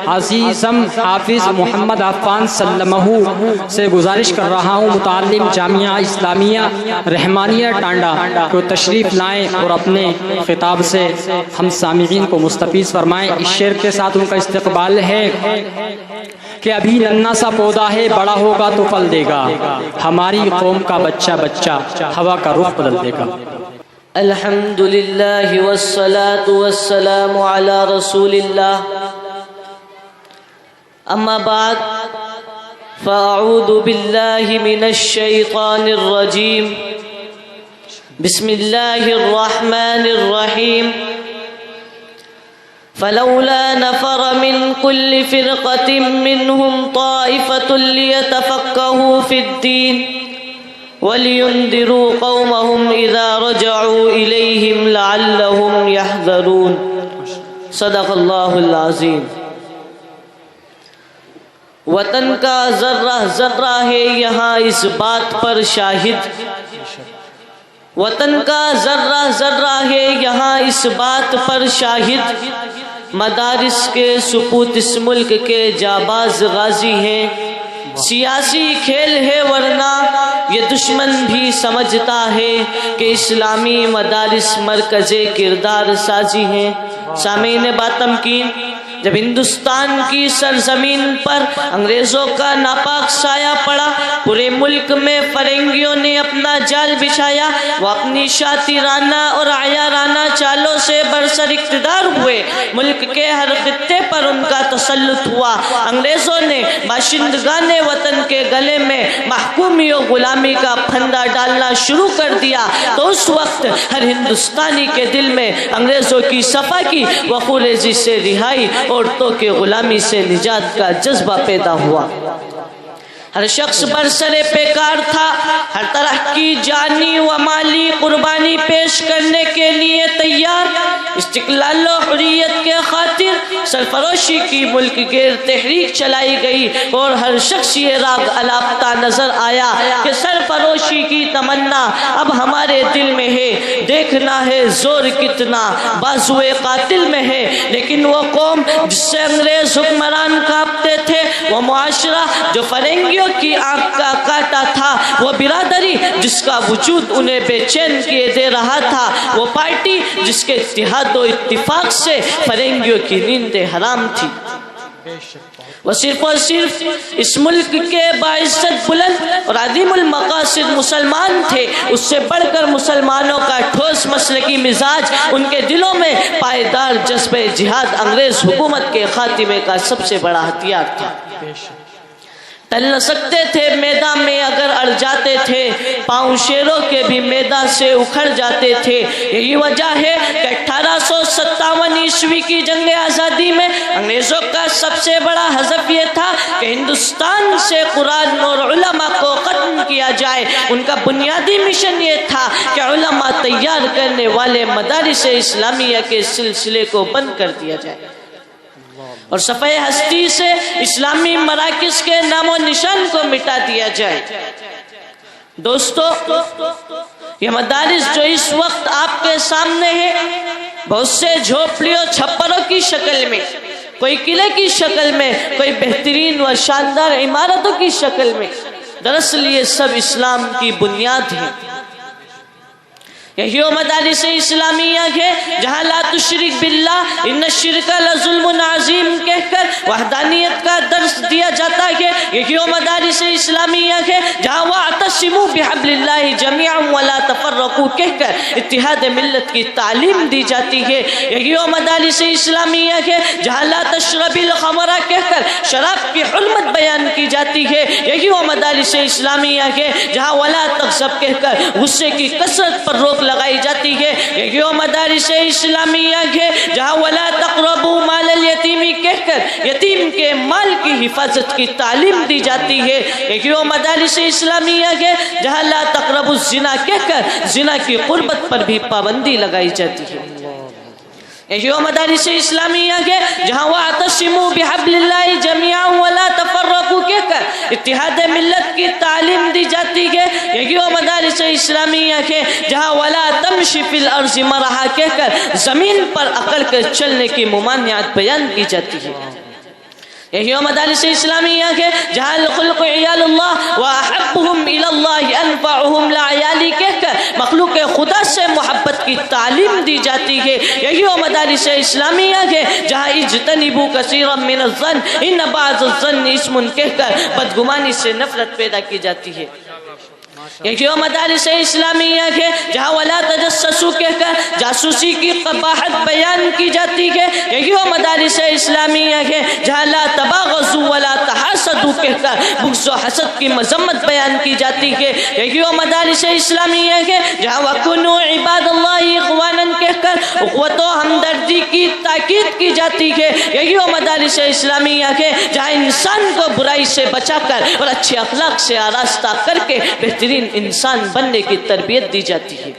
عزیزم حافظ محمد عفان سلمہ سے گزارش کر رہا ہوں متعلم جامعہ اسلامیہ رحمانیہ ٹانڈا کو تشریف لائیں اور اپنے خطاب سے ہم سامعین کو مستفیض فرمائیں۔ اس شعر کے ساتھ ان کا استقبال ہے کہ ابھی ننھا سا پودا ہے، بڑا ہوگا تو پھل دے گا، ہماری قوم کا بچہ بچہ ہوا کا رخ بدل دے گا۔ الحمد للہ والصلاة والسلام علی رسول اللہ، اما بعد فاعوذ باللہ من الشیطان الرجیم، بسم اللہ الرحمن الرحیم۔ فلولا نفر من كل فرقة منهم طائفة ليتفقهوا في الدين ولينذروا قومهم إذا رجعوا إليهم لعلهم يحذرون۔ صدق اللہ العظیم۔ وطن کا ذرہ ذرہ ہے یہاں اس بات پر شاہد، وطن کا ذرہ ذرہ ہے یہاں اس بات پر شاہد، مدارس کے سپوت اس ملک کے جاباز غازی ہیں، سیاسی کھیل ہے ورنہ یہ دشمن بھی سمجھتا ہے کہ اسلامی مدارس مرکز کردار سازی ہیں۔ سامعین باتمکین، جب ہندوستان کی سرزمین پر انگریزوں کا ناپاک سایہ پڑا، پورے ملک میں فرنگیوں نے اپنا جال بچھایا، وہ اپنی شاطرانہ اور عیارانہ چالوں سے برسر اقتدار ہوئے، ملک کے ہر خطے پر ان کا تسلط ہوا۔ انگریزوں نے باشندگان وطن کے گلے میں محکومی و غلامی کا پھندا ڈالنا شروع کر دیا، تو اس وقت ہر ہندوستانی کے دل میں انگریزوں کی صفا کی وخوریزی سے رہائی، عورتوں کے غلامی سے نجات کا جذبہ پیدا ہوا۔ ہر شخص برسر پیکار تھا، ہر طرح کی جانی و مالی قربانی پیش کرنے کے لیے تیار۔ استقلال و حریت کے خاطر سرفروشی کی ملک گیر تحریک چلائی گئی، اور ہر شخص یہ راگ الاپتا نظر آیا کہ سرفروشی کی تمنا اب ہمارے دل میں ہے، دیکھنا ہے زور کتنا بازوئے قاتل میں ہے۔ لیکن وہ قوم جس سے انگریز حکمران کانپتے تھے، وہ معاشرہ جو فرنگیوں کی آنکھ کا کاٹا تھا، وہ برادری جس کا وجود انہیں بے چین کیے دے رہا تھا، وہ پارٹی جس کے اتحاد و اتفاق سے فرنگیوں کی نیندیں حرام تھی، وہ صرف اور صرف اس ملک کے باعزت بلند اور عظیم المقاصد مسلمان تھے۔ اس سے بڑھ کر مسلمانوں کا ٹھوس مسلکی مزاج، ان کے دلوں میں پائیدار جذبہ جہاد انگریز حکومت کے خاتمے کا سب سے بڑا ہتھیار تھا۔ ٹل نہ سکتے تھے میدان میں اگر اڑ جاتے تھے، پاؤں شیروں کے بھی میدان سے اکھڑ جاتے تھے۔ یہی وجہ ہے کہ 1857 عیسوی کی جنگ آزادی میں انگریزوں کا سب سے بڑا ہدف یہ تھا کہ ہندوستان سے قرآن اور علماء کو ختم کیا جائے۔ ان کا بنیادی مشن یہ تھا کہ علماء تیار کرنے والے مدارس اسلامیہ کے سلسلے کو بند کر دیا جائے اور صفحہ ہستی سے اسلامی مراکز کے نام و نشان کو مٹا دیا جائے۔ دوستو، یہ مدارس جو اس وقت آپ کے سامنے ہے، بہت سے جھوپڑیوں چھپروں کی شکل میں، کوئی قلعے کی شکل میں، کوئی بہترین و شاندار عمارتوں کی شکل میں، دراصل یہ سب اسلام کی بنیاد ہے۔ یہی وہ مدارس اسلامیہ ہے جہاں لا تشرک باللہ ان الشرک لظلم عظیم کہہ کر وحدانیت کا درس دیا جاتا ہے۔ یہی وہ مدارس اسلامیہ ہے جہاں واعتصموا بحبل اللہ جميعا ولا تفرقوا کہہ کر اتحاد ملت کی تعلیم دی جاتی ہے۔ یہی وہ مدارس اسلامیہ ہے جہاں لا تشرب الخمر کہہ کر شراب کی حرمت بیان کی جاتی ہے۔ یہی وہ مدارس اسلامیہ ہے جہاں ولا تغضب کہہ کر غصے کی کثرت پر روک لگائی جاتی ہے۔ یہی وہ مدارس اسلامیہ ہے جہاں ولا تقربوا مال الیتیم کہہ کر یتیم کے مال کی حفاظت کی تعلیم دی جاتی ہے۔ یہی وہ مدارس اسلامیہ ہے جہاں لا تقربوا الزنا کہہ کر زنا کی قربت پر بھی پابندی لگائی جاتی ہے۔ یہی وہ مدارس اسلامیہ ہے جہاں واعتصموا بحبل اللہ جميعا ولا تفرقوا کہہ کر اتحاد ملت کی تعلیم دی جاتی ہے۔ یہی وہ مدارس اسلامیہ ہے جہاں ولا تمشی فی الارض مرحا کہہ کر زمین پر اکڑ کر چلنے کی ممانعت بیان کی جاتی ہے۔ یہی وہ مدارس اسلامیہ کے جہاں الخلق عیال اللہ واحبهم الی اللہ انفعهم لعیالی کہہ کر مخلوق خدا سے محبت کی تعلیم دی جاتی ہے. یہی وہ مدارس اسلامیہ کے جہاں اجتنبوا کثیرا من الظن ان بعض الظن اسم کہہ کر بدگمانی سے نفرت پیدا کی جاتی ہے. یہی وہ مدارس اسلامیہ کے جہاں ولا تجسسوا کہہ کر جاسوسی کی قباحت بیان کی جاتی ہے. یہی وہ مدارس اسلامیہ کے جہاں لا تباغضوا ولا تحاسدوا کہہ کر بغض و حسد کی مذمت بیان کی جاتی ہے. یہی وہ مدارس اسلامیہ کے جہاں وَكُونُوا عِبَادَ اللَّهِ إِخْوَانًا کہہ کر اخوت و ہمدردی کی تاکید کی جاتی ہے. یہی وہ مدارس اسلامیہ کے جہاں انسان کو برائی سے بچا کر اور اچھے اخلاق سے آراستہ کر کے بہترین انسان بننے کی تربیت دی جاتی ہے.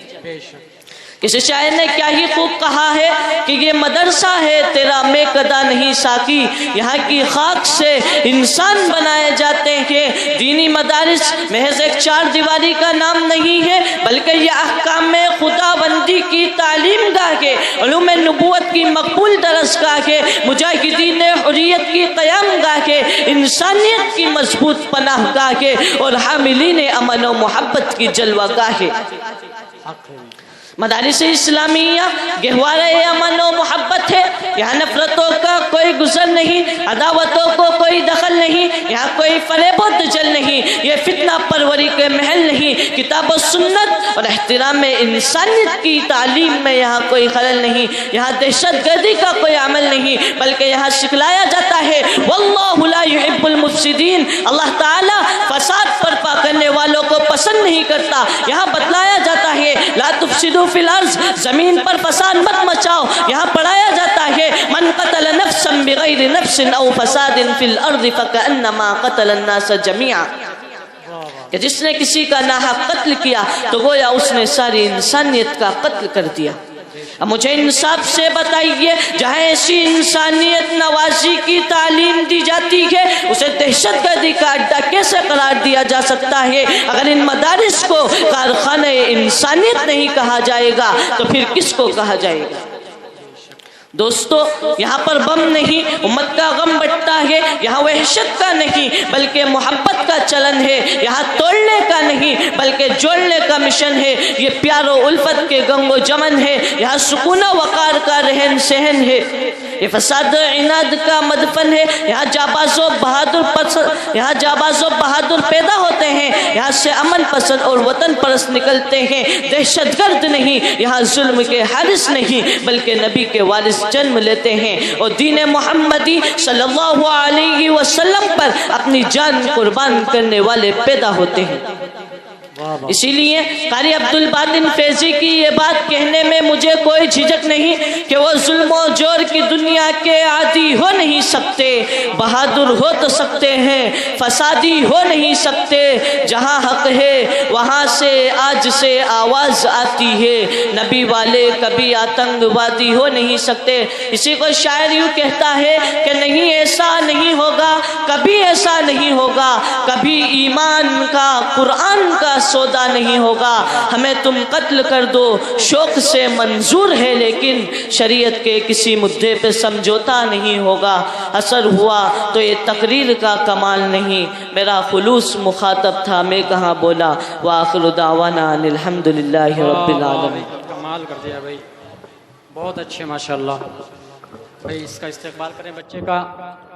کسی شاعر نے کیا ہی خوب کہا ہے کہ یہ مدرسہ ہے تیرا میں کدا نہیں ساکی، یہاں کی خاک سے انسان بنائے جاتے ہیں. دینی مدارس محض ایک چار دیواری کا نام نہیں ہے بلکہ یہ احکام خدا بندی کی تعلیم گاہ ہے، علوم نبوت کی مقبول درس گاہ ہے، مجاہدین حریت کی قیام گاہ ہے، انسانیت کی مضبوط پناہ گاہ ہے اور حاملین امن و محبت کی جلوہ گاہ ہے. مدارس اسلامیہ گہوارہ امن و محبت ہے. یہاں نفرتوں کا کوئی گزر نہیں، عداوتوں کو کوئی دخل نہیں، یہاں کوئی فریب و دجل نہیں، یہ فتنہ پروری کے محل نہیں. کتاب و سنت اور احترام انسانیت کی تعلیم میں یہاں کوئی خلل نہیں. یہاں دہشت گردی کا کوئی عمل نہیں بلکہ یہاں سکھلایا جاتا ہے واللہ لا يحب المفسدین، اللہ تعالیٰ فساد برپا کرنے والوں کو پسند نہیں کرتا. یہاں بتلایا جاتا ہے لا تفسدوا فی الارض، زمین پر فساد مت مچاؤ. یہاں پڑھایا جاتا ہے من قتل نفسا بغیر نفس او فساد فی الارض فکأنما قتل الناس جميعا، کہ جس نے کسی کا ناحق قتل کیا تو گویا اس نے ساری انسانیت کا قتل کر دیا. اب مجھے انصاف سے بتائیے جہاں ایسی انسانیت نوازی کی تعلیم دی جاتی ہے اسے دہشت گردی کا اڈا کیسے قرار دیا جا سکتا ہے؟ اگر ان مدارس کو کارخانہ انسانیت نہیں کہا جائے گا تو پھر کس کو کہا جائے گا؟ دوستو یہاں پر بم نہیں امت کا غم بٹتا ہے، یہاں وحشت کا نہیں بلکہ محبت کا چلن ہے. یہاں توڑنے کا نہیں بلکہ جوڑنے کا مشن ہے. یہ پیار و الفت کے گنگ و جمن ہے. یہاں سکون و وقار کا رہن سہن ہے. یہ فساد و عناد کا مدفن ہے. یہاں جاباز و بہادر پیدا ہوتے ہیں. یہاں سے امن پسند اور وطن پرست نکلتے ہیں. دہشت گرد نہیں، یہاں ظلم کے حارث نہیں بلکہ نبی کے وارث جنم لیتے ہیں اور دین محمدی صلی اللہ علیہ وسلم پر اپنی جان قربان کرنے والے پیدا ہوتے ہیں. اسی لیے قاری عبدالباطن فیضی کی یہ بات کہنے میں مجھے کوئی جھجک نہیں کہ وہ ظلم و جور کی دنیا کے عادی ہو نہیں سکتے، بہادر ہو تو سکتے ہیں، فسادی ہو نہیں سکتے. جہاں حق ہے وہاں سے آج سے آواز آتی ہے، نبی والے کبھی آتنک وادی ہو نہیں سکتے. اسی کو شاعر یوں کہتا ہے کہ نہیں ایسا نہیں ہوگا، کبھی ایسا نہیں ہوگا، کبھی ایمان کا قرآن کا سودا نہیں ہوگا. ہمیں تم قتل کر دو شوق سے منظور ہے لیکن شریعت کے کسی مدعے پہ سمجھوتا نہیں ہوگا. اثر ہوا تو یہ تقریر کا کمال نہیں، میرا خلوص مخاطب تھا میں کہاں بولا. وآخر دعوانا ان الحمدللہ رب العالمین. کمال کر دیا بھائی، بہت اچھے ماشاءاللہ. بھائی اس کا استقبال کریں بچے کا.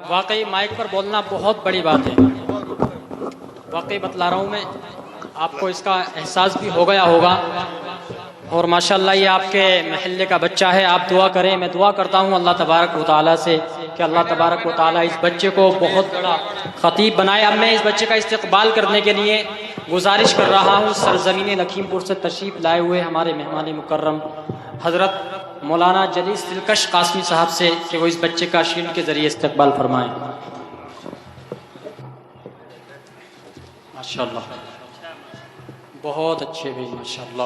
واقعی مائک پر بولنا بہت بڑی بات ہے، واقعی بتلا رہا ہوں میں، آپ کو اس کا احساس بھی ہو گیا ہوگا. اور ماشاءاللہ یہ آپ کے محلے کا بچہ ہے. آپ دعا کریں، میں دعا کرتا ہوں اللہ تبارک و تعالیٰ سے کہ اللہ تبارک و تعالیٰ اس بچے کو بہت بڑا خطیب بنائے. اب میں اس بچے کا استقبال کرنے کے لیے گزارش کر رہا ہوں سرزمین لکھیم پور سے تشریف لائے ہوئے ہمارے مہمان مکرم حضرت مولانا جلیس دلکش قاسمی صاحب سے کہ وہ اس بچے کا شیلڈ کے ذریعے استقبال فرمائیں. ماشاءاللہ بہت اچھے بھی ماشاءاللہ.